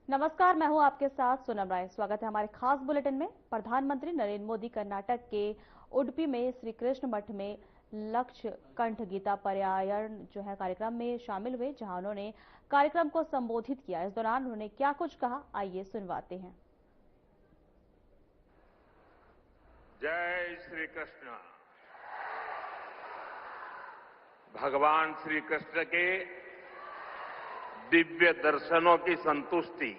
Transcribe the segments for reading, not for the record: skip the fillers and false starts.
नमस्कार, मैं हूं आपके साथ सोनम राय। स्वागत है हमारे खास बुलेटिन में। प्रधानमंत्री नरेंद्र मोदी कर्नाटक के उडुपी में श्री कृष्ण मठ में लक्ष्य कंठ गीता पारायण कार्यक्रम में शामिल हुए, जहां उन्होंने कार्यक्रम को संबोधित किया। इस दौरान उन्होंने क्या कुछ कहा, आइए सुनवाते हैं। जय श्री कृष्ण। भगवान श्री कृष्ण के दिव्य दर्शनों की संतुष्टि,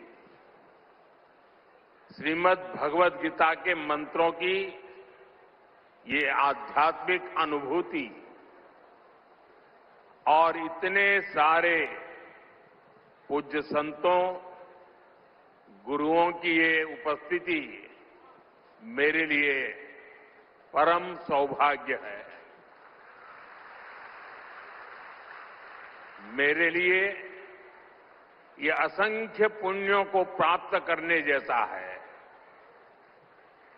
श्रीमद् भगवद गीता के मंत्रों की ये आध्यात्मिक अनुभूति और इतने सारे पूज्य संतों, गुरुओं की ये उपस्थिति मेरे लिए परम सौभाग्य है। मेरे लिए ये असंख्य पुण्यों को प्राप्त करने जैसा है।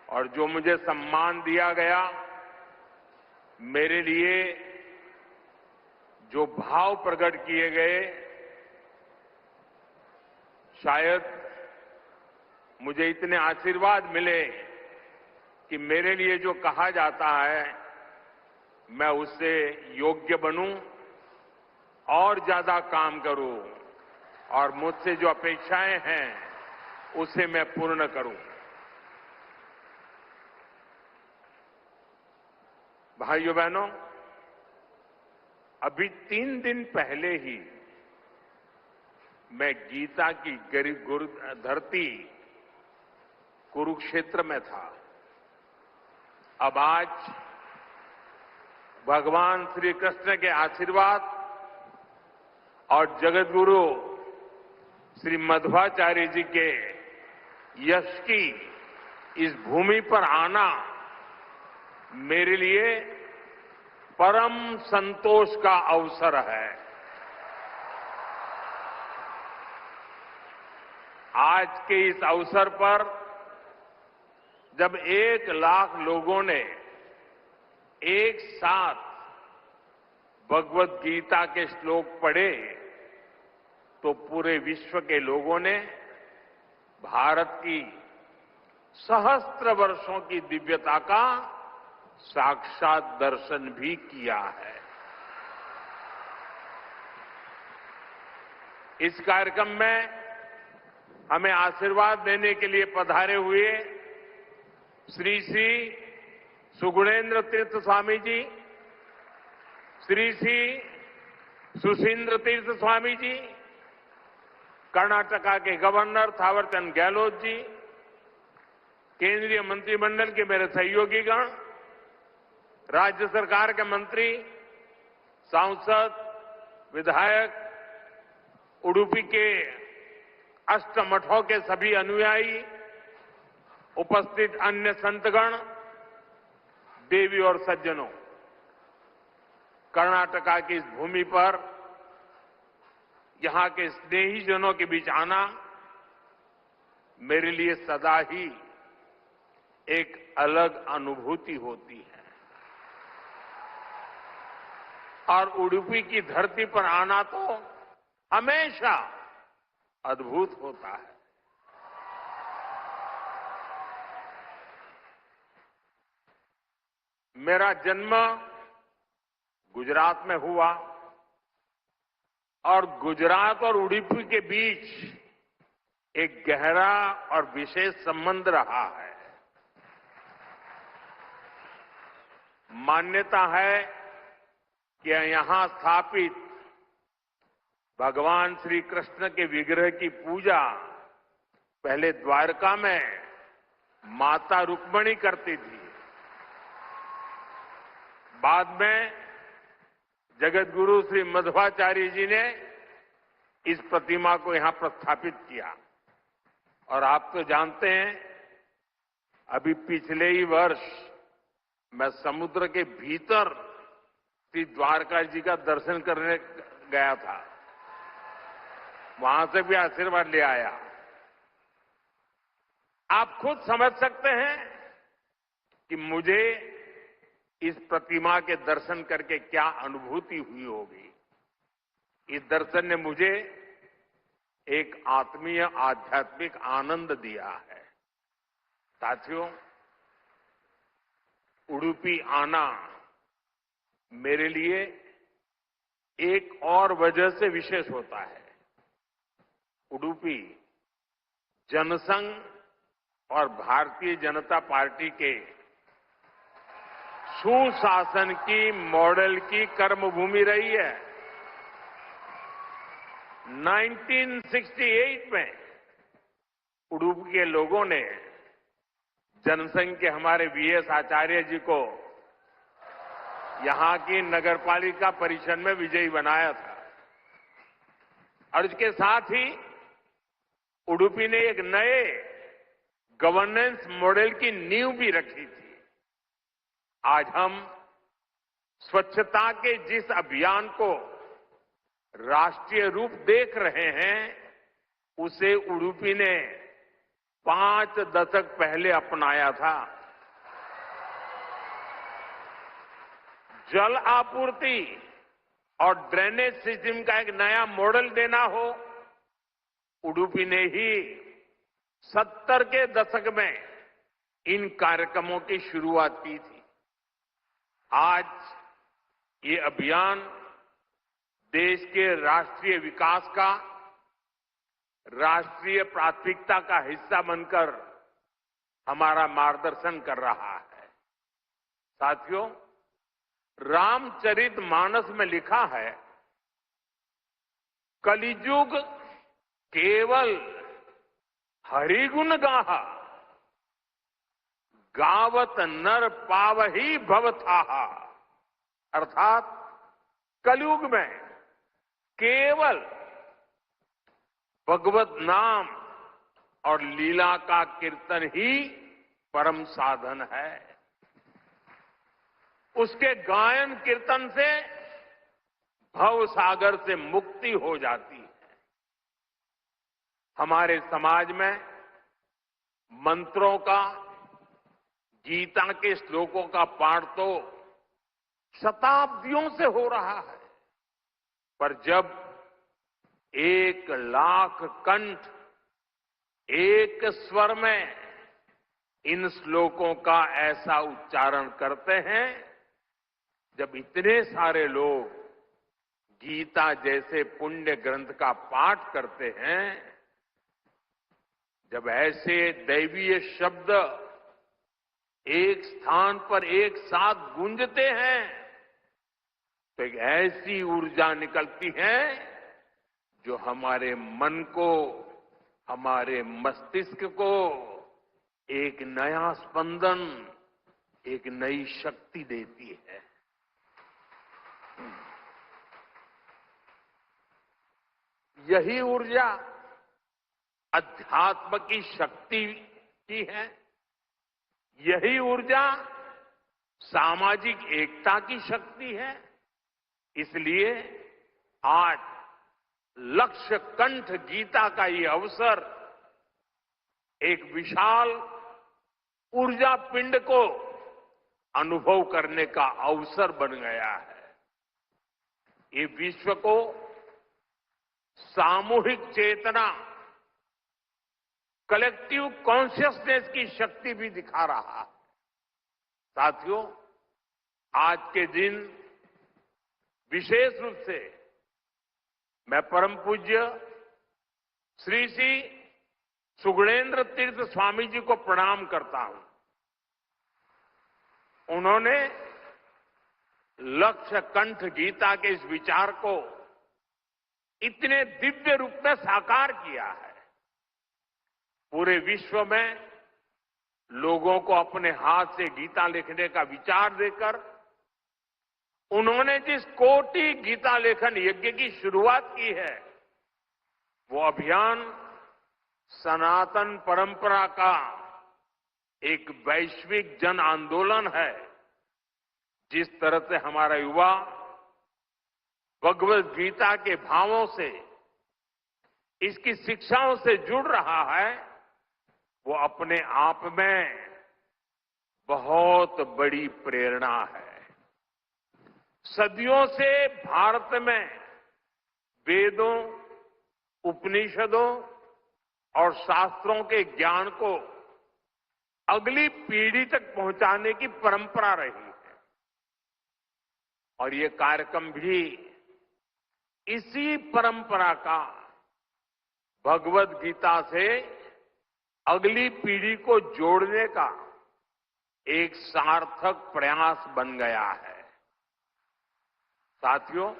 और जो मुझे सम्मान दिया गया, मेरे लिए जो भाव प्रकट किए गए, शायद मुझे इतने आशीर्वाद मिले कि मेरे लिए जो कहा जाता है मैं उससे योग्य बनूं और ज्यादा काम करूं और मुझसे जो अपेक्षाएं हैं उसे मैं पूर्ण करूं। भाइयों बहनों, अभी 3 दिन पहले ही मैं गीता की गुरु धरती कुरुक्षेत्र में था। अब आज भगवान श्री कृष्ण के आशीर्वाद और जगत गुरु श्री मध्वाचार्य जी के यश की इस भूमि पर आना मेरे लिए परम संतोष का अवसर है। आज के इस अवसर पर जब 1 लाख लोगों ने एक साथ भगवद गीता के श्लोक पढ़े, तो पूरे विश्व के लोगों ने भारत की सहस्त्र वर्षों की दिव्यता का साक्षात दर्शन भी किया है। इस कार्यक्रम में हमें आशीर्वाद देने के लिए पधारे हुए श्री श्री सुगुणेन्द्र तीर्थ स्वामी जी, श्री श्री सुशींद्र तीर्थ स्वामी जी, कर्नाटका के गवर्नर थावरचंद गहलोत जी, केंद्रीय मंत्रिमंडल के मेरे सहयोगीगण, राज्य सरकार के मंत्री, सांसद, विधायक, उडुपी के अष्टमठों के सभी अनुयायी, उपस्थित अन्य संतगण, देवी और सज्जनों, कर्नाटका की इस भूमि पर यहां के स्नेहीजनों के बीच आना मेरे लिए सदा ही एक अलग अनुभूति होती है। और उडुपी की धरती पर आना तो हमेशा अद्भुत होता है। मेरा जन्म गुजरात में हुआ और गुजरात और उडुपी के बीच एक गहरा और विशेष संबंध रहा है। मान्यता है कि यहां स्थापित भगवान श्री कृष्ण के विग्रह की पूजा पहले द्वारका में माता रुक्मिणी करती थी। बाद में जगत गुरु श्री मध्वाचार्य जी ने इस प्रतिमा को यहां प्रस्थापित किया। और आप तो जानते हैं, अभी पिछले ही वर्ष मैं समुद्र के भीतर श्री द्वारका जी का दर्शन करने गया था। वहां से भी आशीर्वाद ले आया। आप खुद समझ सकते हैं कि मुझे इस प्रतिमा के दर्शन करके क्या अनुभूति हुई होगी। इस दर्शन ने मुझे एक आत्मीय आध्यात्मिक आनंद दिया है। साथियों, उडुपी आना मेरे लिए एक और वजह से विशेष होता है। उडुपी जनसंघ और भारतीय जनता पार्टी के सुशासन की मॉडल की कर्मभूमि रही है। 1968 में उडुपी के लोगों ने जनसंघ के हमारे वीएस आचार्य जी को यहां की नगरपालिका परिषद में विजयी बनाया था और इसके साथ ही उडुपी ने एक नए गवर्नेंस मॉडल की नींव भी रखी थी। आज हम स्वच्छता के जिस अभियान को राष्ट्रीय रूप देख रहे हैं, उसे उडुपी ने 5 दशक पहले अपनाया था। जल आपूर्ति और ड्रेनेज सिस्टम का एक नया मॉडल देना हो, उडुपी ने ही 70 के दशक में इन कार्यक्रमों की शुरुआत की थी। आज ये अभियान देश के राष्ट्रीय विकास का राष्ट्रीय प्राथमिकता का हिस्सा बनकर हमारा मार्गदर्शन कर रहा है। साथियों, रामचरितमानस में लिखा है, कलिजुग केवल हरिगुण गाहा, गावत नर पावही भवथाहा। अर्थात कलयुग में केवल भगवत नाम और लीला का कीर्तन ही परम साधन है। उसके गायन कीर्तन से भव सागर से मुक्ति हो जाती है। हमारे समाज में मंत्रों का, गीता के श्लोकों का पाठ तो शताब्दियों से हो रहा है, पर जब 1 लाख कंठ एक स्वर में इन श्लोकों का ऐसा उच्चारण करते हैं, जब इतने सारे लोग गीता जैसे पुण्य ग्रंथ का पाठ करते हैं, जब ऐसे दैवीय शब्द एक स्थान पर एक साथ गूंजते हैं, तो एक ऐसी ऊर्जा निकलती है जो हमारे मन को, हमारे मस्तिष्क को एक नया स्पंदन, एक नई शक्ति देती है। यही ऊर्जा अध्यात्म की शक्ति की है। यही ऊर्जा सामाजिक एकता की शक्ति है। इसलिए आज लक्ष्य कंठ गीता का ये अवसर एक विशाल ऊर्जा पिंड को अनुभव करने का अवसर बन गया है। ये विश्व को सामूहिक चेतना, कलेक्टिव कॉन्शियसनेस की शक्ति भी दिखा रहा है। साथियों, आज के दिन विशेष रूप से मैं परम पूज्य श्री श्री सुगुणेन्द्र तीर्थ स्वामी जी को प्रणाम करता हूं। उन्होंने लक्ष्य कंठ गीता के इस विचार को इतने दिव्य रूप में साकार किया है। पूरे विश्व में लोगों को अपने हाथ से गीता लिखने का विचार देकर उन्होंने जिस कोटि गीता लेखन यज्ञ की शुरुआत की है, वो अभियान सनातन परंपरा का एक वैश्विक जन आंदोलन है। जिस तरह से हमारा युवा भगवत गीता के भावों से, इसकी शिक्षाओं से जुड़ रहा है, वो अपने आप में बहुत बड़ी प्रेरणा है। सदियों से भारत में वेदों, उपनिषदों और शास्त्रों के ज्ञान को अगली पीढ़ी तक पहुंचाने की परंपरा रही है और ये कार्यक्रम भी इसी परंपरा का भगवत गीता से अगली पीढ़ी को जोड़ने का एक सार्थक प्रयास बन गया है। साथियों,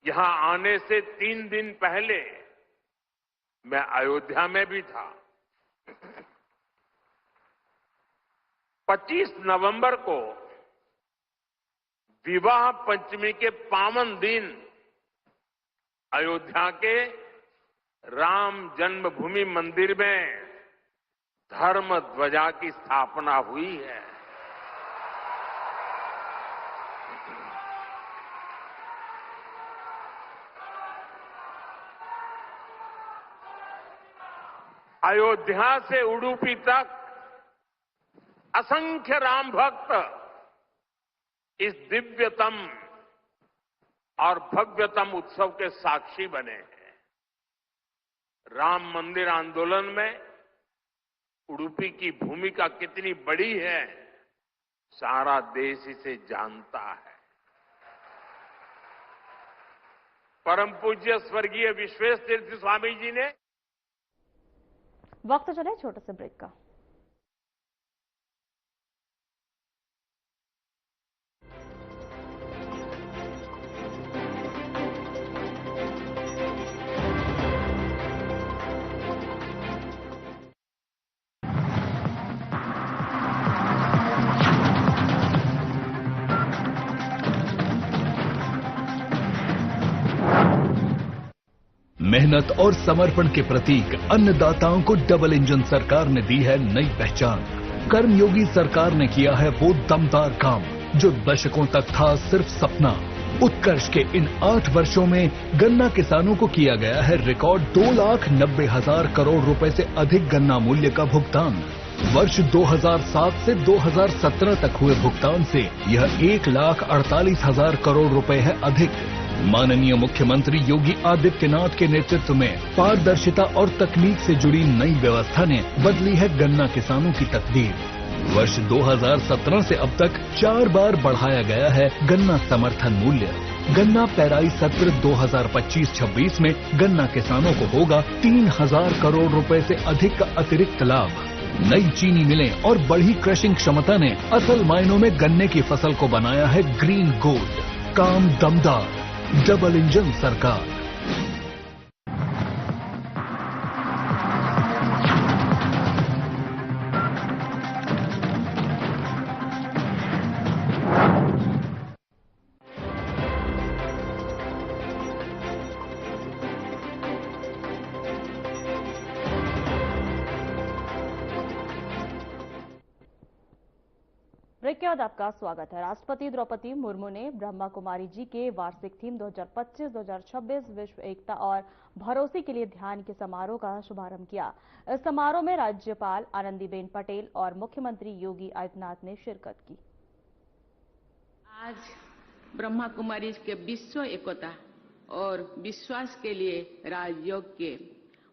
यहां आने से 3 दिन पहले मैं अयोध्या में भी था। 25 नवंबर को विवाह पंचमी के पावन दिन अयोध्या के राम जन्मभूमि मंदिर में धर्म ध्वजा की स्थापना हुई है। अयोध्या से उडुपी तक असंख्य राम भक्त इस दिव्यतम और भव्यतम उत्सव के साक्षी बने हैं। राम मंदिर आंदोलन में उडुपी की भूमिका कितनी बड़ी है, सारा देश इसे जानता है। परम पूज्य स्वर्गीय विश्वेश तीर्थ स्वामी जी ने वक्त चले छोटे से ब्रेक का। मेहनत और समर्पण के प्रतीक अन्नदाताओं को डबल इंजन सरकार ने दी है नई पहचान। कर्मयोगी सरकार ने किया है वो दमदार काम जो दशकों तक था सिर्फ सपना। उत्कर्ष के इन 8 वर्षों में गन्ना किसानों को किया गया है रिकॉर्ड 2,90,000 करोड़ रुपए से अधिक गन्ना मूल्य का भुगतान। वर्ष 2007 से 2017 तक हुए भुगतान से यह 1,48,000 करोड़ रुपए है अधिक। माननीय मुख्यमंत्री योगी आदित्यनाथ के नेतृत्व में पारदर्शिता और तकनीक से जुड़ी नई व्यवस्था ने बदली है गन्ना किसानों की तकदीर। वर्ष 2017 से अब तक 4 बार बढ़ाया गया है गन्ना समर्थन मूल्य। गन्ना पेराई सत्र 2025-26 में गन्ना किसानों को होगा 3,000 करोड़ रुपए से अधिक का अतिरिक्त लाभ। नई चीनी मिलें और बढ़ी क्रशिंग क्षमता ने असल मायनों में गन्ने की फसल को बनाया है ग्रीन गोल्ड। काम दमदार, डबल इंजन सरकार। ब्रेक के बाद आपका स्वागत है। राष्ट्रपति द्रौपदी मुर्मू ने ब्रह्मा कुमारी जी के वार्षिक थीम 2025-2026 विश्व एकता और भरोसे के लिए ध्यान के समारोह का शुभारंभ किया। इस समारोह में राज्यपाल आनंदीबेन पटेल और मुख्यमंत्री योगी आदित्यनाथ ने शिरकत की। आज ब्रह्मा कुमारी के विश्व एकता और विश्वास के लिए राजयोग के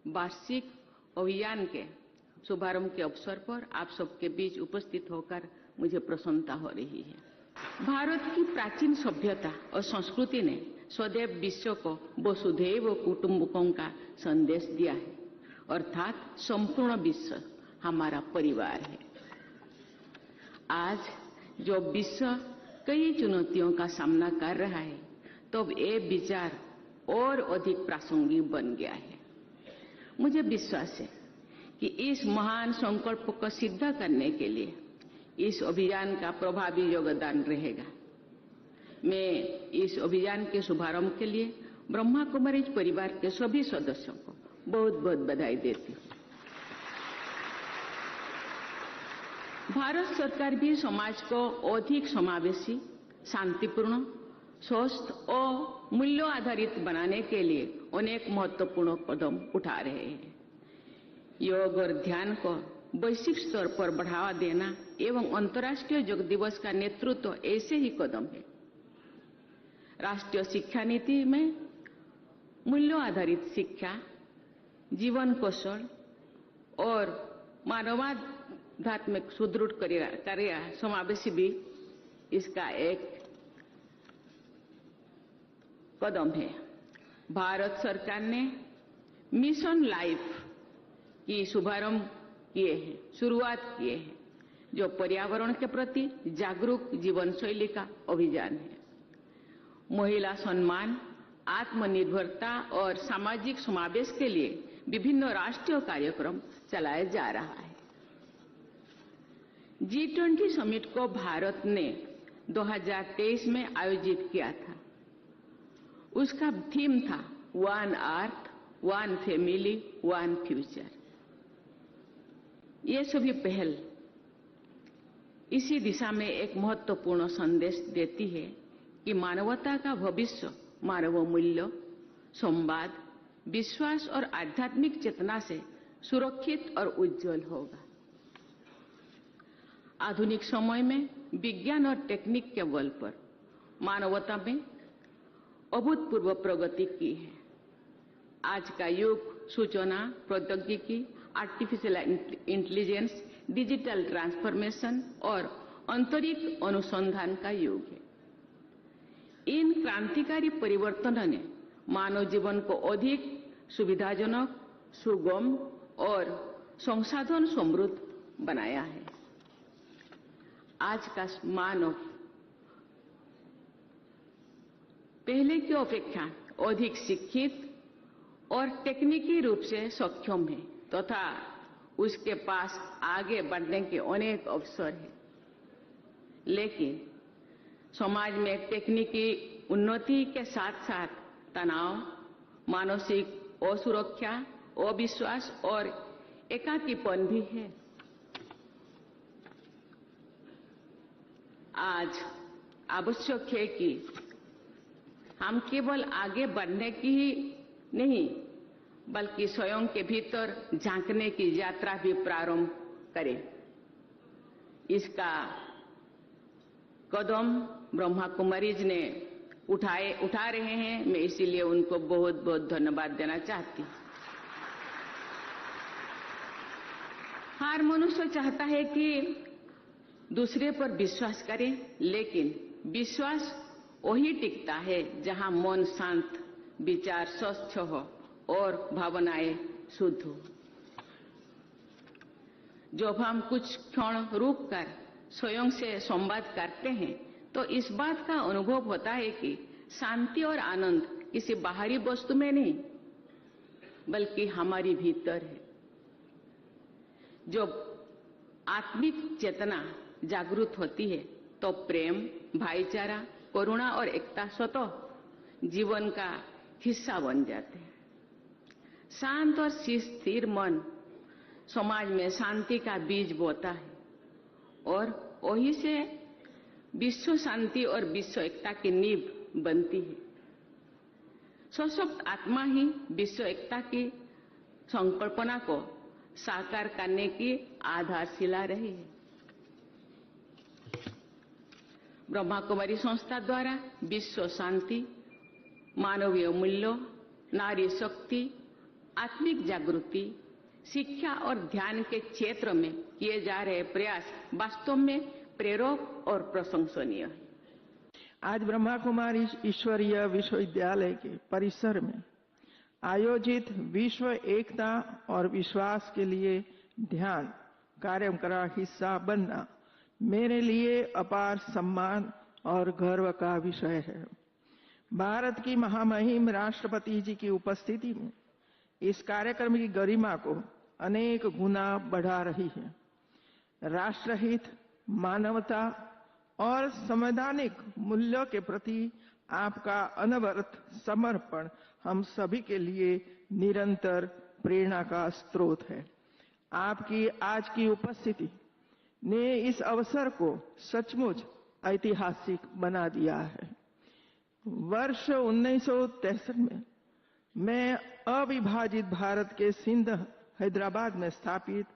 वार्षिक अभियान के शुभारंभ के अवसर पर आप सबके बीच उपस्थित होकर मुझे प्रसन्नता हो रही है। भारत की प्राचीन सभ्यता और संस्कृति ने सदैव विश्व को वसुधैव कुटुंबकम का संदेश दिया है, अर्थात संपूर्ण विश्व हमारा परिवार है। आज जो विश्व कई चुनौतियों का सामना कर रहा है, तब ये विचार और अधिक प्रासंगिक बन गया है। मुझे विश्वास है कि इस महान संकल्प को सिद्ध करने के लिए इस अभियान का प्रभावी योगदान रहेगा। मैं इस अभियान के शुभारंभ के लिए ब्रह्मा कुमारीज परिवार के सभी सदस्यों को बहुत बहुत बधाई देती हूँ। भारत सरकार भी समाज को अधिक समावेशी, शांतिपूर्ण, स्वस्थ और मूल्यों आधारित बनाने के लिए अनेक महत्वपूर्ण कदम उठा रहे हैं। योग और ध्यान को वैश्विक स्तर पर बढ़ावा देना एवं अंतर्राष्ट्रीय योग दिवस का नेतृत्व ऐसे ही कदम है। राष्ट्रीय शिक्षा नीति में मूल्यों आधारित शिक्षा, जीवन कौशल और मानवाध्यात्मिक सुदृढ़ कार्य समावेशी भी इसका एक कदम है। भारत सरकार ने मिशन लाइफ की शुभारंभ शुरुआत किए हैं, जो पर्यावरण के प्रति जागरूक जीवन शैली का अभियान है। महिला सम्मान, आत्मनिर्भरता और सामाजिक समावेश के लिए विभिन्न राष्ट्रीय कार्यक्रम चलाया जा रहा है। G20 समिट को भारत ने 2023 में आयोजित किया था। उसका थीम था one earth, one family, one future. ये सभी पहल इसी दिशा में एक महत्वपूर्ण संदेश देती है कि मानवता का भविष्य मानव मूल्य, संवाद, विश्वास और आध्यात्मिक चेतना से सुरक्षित और उज्जवल होगा। आधुनिक समय में विज्ञान और टेक्निक के बल पर मानवता में अभूतपूर्व प्रगति की है। आज का युग सूचना प्रौद्योगिकी, आर्टिफिशियल इंटेलिजेंस, डिजिटल ट्रांसफॉर्मेशन और अंतरिक्ष अनुसंधान का युग है। इन क्रांतिकारी परिवर्तनों ने मानव जीवन को अधिक सुविधाजनक, सुगम और संसाधन समृद्ध बनाया है। आज का मानव पहले की अपेक्षा अधिक शिक्षित और तकनीकी रूप से सक्षम है तथा उसके पास आगे बढ़ने के अनेक अवसर हैं। लेकिन समाज में तकनीकी उन्नति के साथ साथ तनाव, मानसिक असुरक्षा, अविश्वास और एकाकीपन भी है। आज आवश्यक है कि हम केवल आगे बढ़ने की ही नहीं बल्कि स्वयं के भीतर झांकने की यात्रा भी प्रारंभ करें। इसका कदम ब्रह्मा कुमारीज ने उठा रहे हैं। मैं इसीलिए उनको बहुत बहुत धन्यवाद देना चाहती हूं। हर मनुष्य चाहता है कि दूसरे पर विश्वास करें, लेकिन विश्वास वही टिकता है जहां मन शांत, विचार स्वच्छ हो और भावनाएं शुद्ध हो। जब हम कुछ क्षण रुककर स्वयं से संवाद करते हैं तो इस बात का अनुभव होता है कि शांति और आनंद किसी बाहरी वस्तु में नहीं बल्कि हमारी भीतर है। जब आत्मिक चेतना जागृत होती है तो प्रेम, भाईचारा, करुणा और एकता स्वतः जीवन का हिस्सा बन जाते हैं। शांत और स्थिर मन समाज में शांति का बीज बोता है और वही से विश्व शांति और विश्व एकता की नींव बनती है। सशक्त आत्मा ही विश्व एकता की संकल्पना को साकार करने की आधारशिला रही है। ब्रह्मा कुमारी संस्था द्वारा विश्व शांति, मानवीय मूल्यों, नारी शक्ति, आत्मिक जागृति, शिक्षा और ध्यान के क्षेत्र में किए जा रहे प्रयास वास्तव में प्रेरक और प्रशंसनीय है। आज ब्रह्मा कुमारी ईश्वरीय विश्वविद्यालय के परिसर में आयोजित विश्व एकता और विश्वास के लिए ध्यान कार्यक्रम का हिस्सा बनना मेरे लिए अपार सम्मान और गर्व का विषय है। भारत की महामहिम राष्ट्रपति जी की उपस्थिति में इस कार्यक्रम की गरिमा को अनेक गुना बढ़ा रही है। राष्ट्रहित, मानवता और संवैधानिक मूल्यों के प्रति आपका अनवरत समर्पण हम सभी के लिए निरंतर प्रेरणा का स्रोत है। आपकी आज की उपस्थिति ने इस अवसर को सचमुच ऐतिहासिक बना दिया है। वर्ष 1963 में मैं अविभाजित भारत के सिंध, हैदराबाद में स्थापित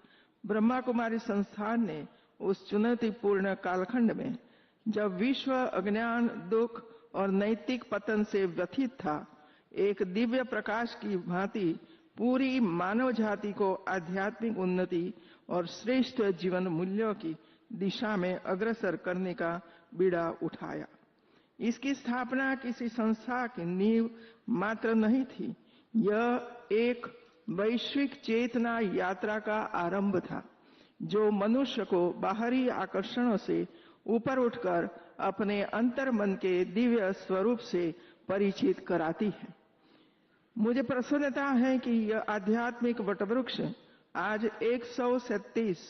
ब्रह्मा कुमारी संस्थान ने उस चुनौतीपूर्ण कालखंड में जब विश्व अज्ञान, दुख और नैतिक पतन से व्यथित था, एक दिव्य प्रकाश की भांति पूरी मानव जाति को आध्यात्मिक उन्नति और श्रेष्ठ जीवन मूल्यों की दिशा में अग्रसर करने का बीड़ा उठाया। इसकी स्थापना किसी संस्था की नींव मात्र नहीं थी, यह एक वैश्विक चेतना यात्रा का आरंभ था, जो मनुष्य को बाहरी आकर्षणों से ऊपर उठकर अपने अंतर्मन के दिव्य स्वरूप से परिचित कराती है। मुझे प्रसन्नता है कि यह आध्यात्मिक वटवृक्ष आज 137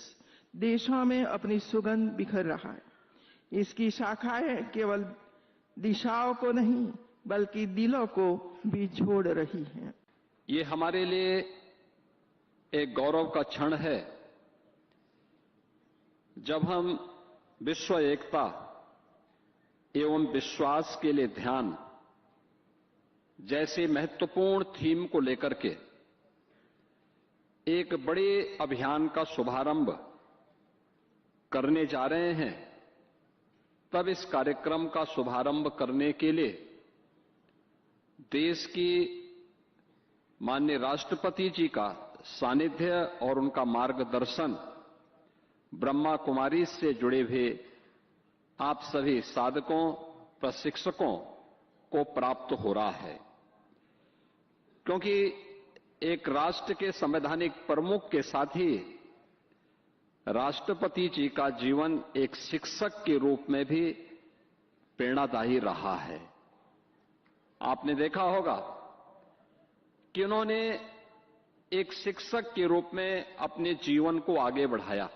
देशों में अपनी सुगंध बिखर रहा है। इसकी शाखाएं केवल दिशाओं को नहीं बल्कि दिलों को भी जोड़ रही हैं। ये हमारे लिए एक गौरव का क्षण है जब हम विश्व एकता एवं विश्वास के लिए ध्यान जैसे महत्वपूर्ण थीम को लेकर के एक बड़े अभियान का शुभारंभ करने जा रहे हैं। तब इस कार्यक्रम का शुभारंभ करने के लिए देश की माननीय राष्ट्रपति जी का सानिध्य और उनका मार्गदर्शन ब्रह्मा कुमारी से जुड़े हुए आप सभी साधकों प्रशिक्षकों को प्राप्त हो रहा है, क्योंकि एक राष्ट्र के संवैधानिक प्रमुख के साथ ही राष्ट्रपति जी का जीवन एक शिक्षक के रूप में भी प्रेरणादायी रहा है। आपने देखा होगा कि उन्होंने एक शिक्षक के रूप में अपने जीवन को आगे बढ़ाया,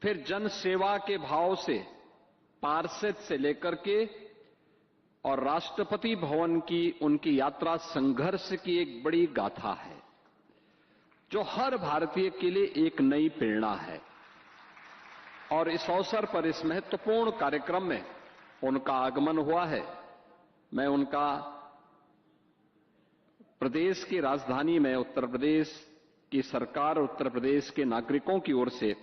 फिर जन सेवा के भाव से पार्षद से लेकर के और राष्ट्रपति भवन की उनकी यात्रा संघर्ष की एक बड़ी गाथा है, जो हर भारतीय के लिए एक नई प्रेरणा है। और इस अवसर पर इस महत्वपूर्ण कार्यक्रम में उनका आगमन हुआ है। मैं उनका प्रदेश की राजधानी में उत्तर प्रदेश की सरकार, उत्तर प्रदेश के नागरिकों की ओर से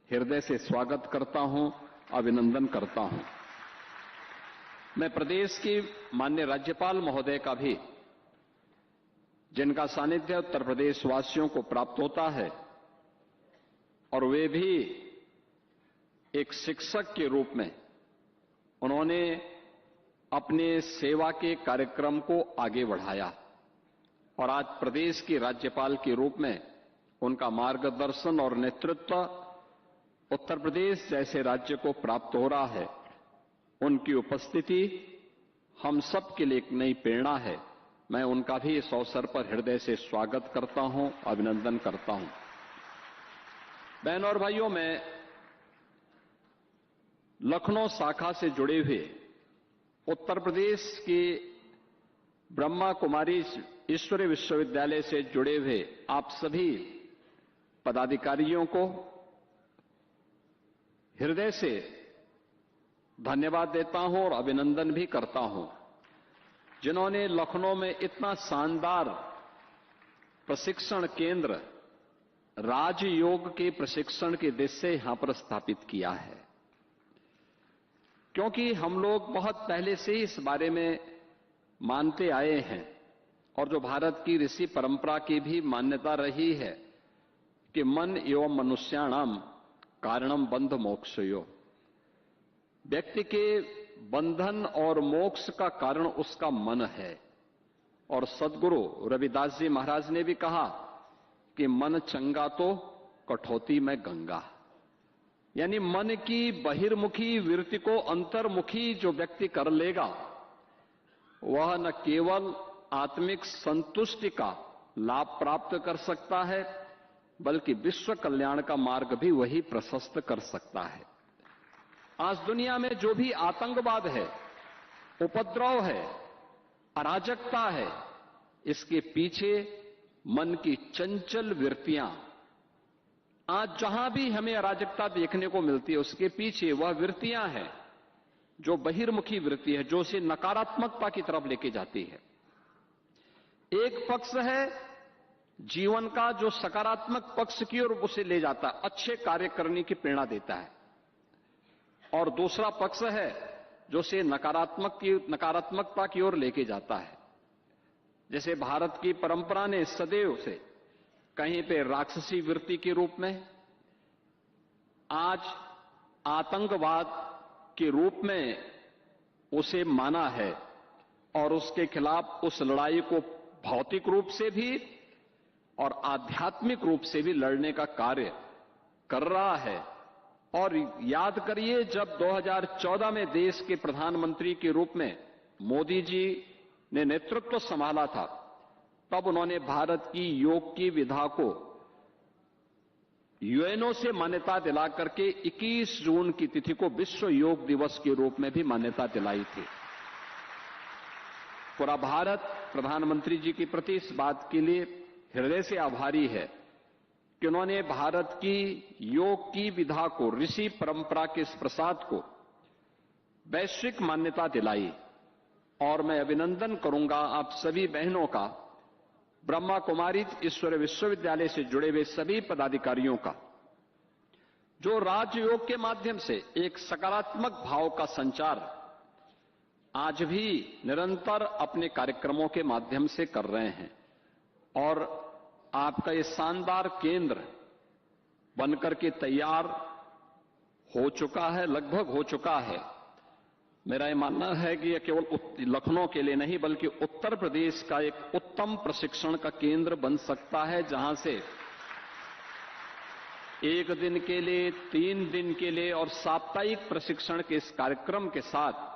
हृदय से स्वागत करता हूं, अभिनंदन करता हूं। मैं प्रदेश की माननीय राज्यपाल महोदय का भी, जिनका सानिध्य उत्तर प्रदेश वासियों को प्राप्त होता है और वे भी एक शिक्षक के रूप में उन्होंने अपने सेवा के कार्यक्रम को आगे बढ़ाया और आज प्रदेश की राज्यपाल के रूप में उनका मार्गदर्शन और नेतृत्व उत्तर प्रदेश जैसे राज्य को प्राप्त हो रहा है। उनकी उपस्थिति हम सब के लिए एक नई प्रेरणा है। मैं उनका भी इस अवसर पर हृदय से स्वागत करता हूं, अभिनंदन करता हूं। बहनों और भाइयों, मैं लखनऊ शाखा से जुड़े हुए उत्तर प्रदेश के ब्रह्मा कुमारी ईश्वरीय विश्वविद्यालय से जुड़े हुए आप सभी पदाधिकारियों को हृदय से धन्यवाद देता हूं और अभिनंदन भी करता हूं, जिन्होंने लखनऊ में इतना शानदार प्रशिक्षण केंद्र राजयोग के प्रशिक्षण के दृश्य यहां पर स्थापित किया है। क्योंकि हम लोग बहुत पहले से ही इस बारे में मानते आए हैं और जो भारत की ऋषि परंपरा की भी मान्यता रही है कि मन एवं मनुष्याणाम कारणम बंध मोक्षयो, व्यक्ति के बंधन और मोक्ष का कारण उसका मन है। और सदगुरु रविदास जी महाराज ने भी कहा कि मन चंगा तो कठौती में गंगा, यानी मन की बहिर्मुखी वृत्ति को अंतर्मुखी जो व्यक्ति कर लेगा वह न केवल आत्मिक संतुष्टि का लाभ प्राप्त कर सकता है बल्कि विश्व कल्याण का मार्ग भी वही प्रशस्त कर सकता है। आज दुनिया में जो भी आतंकवाद है, उपद्रव है, अराजकता है, इसके पीछे मन की चंचल वृत्तियां, आज जहां भी हमें अराजकता देखने को मिलती है उसके पीछे वह वृत्तियां हैं जो बहिर्मुखी वृत्ति है, जो उसे नकारात्मकता की तरफ लेके जाती है। एक पक्ष है जीवन का जो सकारात्मक पक्ष की ओर उसे ले जाता है, अच्छे कार्य करने की प्रेरणा देता है, और दूसरा पक्ष है जो से नकारात्मकता की ओर लेके जाता है। जैसे भारत की परंपरा ने सदैव से कहीं पे राक्षसी वृत्ति के रूप में, आज आतंकवाद के रूप में उसे माना है और उसके खिलाफ उस लड़ाई को भौतिक रूप से भी और आध्यात्मिक रूप से भी लड़ने का कार्य कर रहा है। और याद करिए, जब 2014 में देश के प्रधानमंत्री के रूप में मोदी जी ने नेतृत्व संभाला था, तब उन्होंने भारत की योग की विधा को यूएनओ से मान्यता दिला करके 21 जून की तिथि को विश्व योग दिवस के रूप में भी मान्यता दिलाई थी। पूरा भारत प्रधानमंत्री जी के प्रति इस बात के लिए हृदय से आभारी है कि उन्होंने भारत की योग की विधा को, ऋषि परंपरा के इस प्रसाद को वैश्विक मान्यता दिलाई। और मैं अभिनंदन करूंगा आप सभी बहनों का, ब्रह्मा कुमारी ईश्वरीय विश्वविद्यालय से जुड़े हुए सभी पदाधिकारियों का, जो राजयोग के माध्यम से एक सकारात्मक भाव का संचार आज भी निरंतर अपने कार्यक्रमों के माध्यम से कर रहे हैं। और आपका ये शानदार केंद्र बनकर के तैयार हो चुका है, लगभग हो चुका है। मेरा ये मानना है कि यह केवल लखनऊ के लिए नहीं बल्कि उत्तर प्रदेश का एक उत्तम प्रशिक्षण का केंद्र बन सकता है, जहां से 1 दिन के लिए, 3 दिन के लिए और साप्ताहिक प्रशिक्षण के इस कार्यक्रम के साथ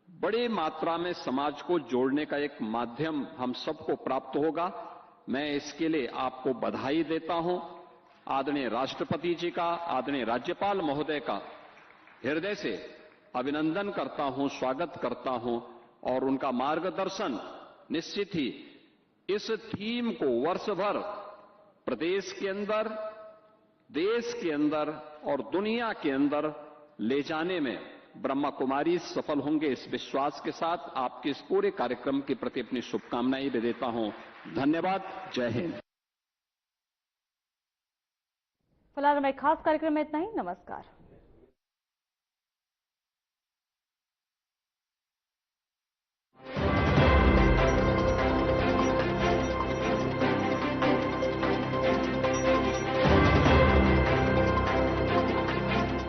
बड़ी मात्रा में समाज को जोड़ने का एक माध्यम हम सबको प्राप्त होगा। मैं इसके लिए आपको बधाई देता हूं। आदरणीय राष्ट्रपति जी का, आदरणीय राज्यपाल महोदय का हृदय से अभिनंदन करता हूं, स्वागत करता हूं और उनका मार्गदर्शन निश्चित ही इस थीम को वर्ष भर प्रदेश के अंदर, देश के अंदर और दुनिया के अंदर ले जाने में ब्रह्मा कुमारी सफल होंगे। इस विश्वास के साथ आपके इस पूरे कार्यक्रम के प्रति अपनी शुभकामनाएं भी देता हूं। धन्यवाद। जय हिंद। फिलहाल हमारे खास कार्यक्रम में इतना ही। नमस्कार।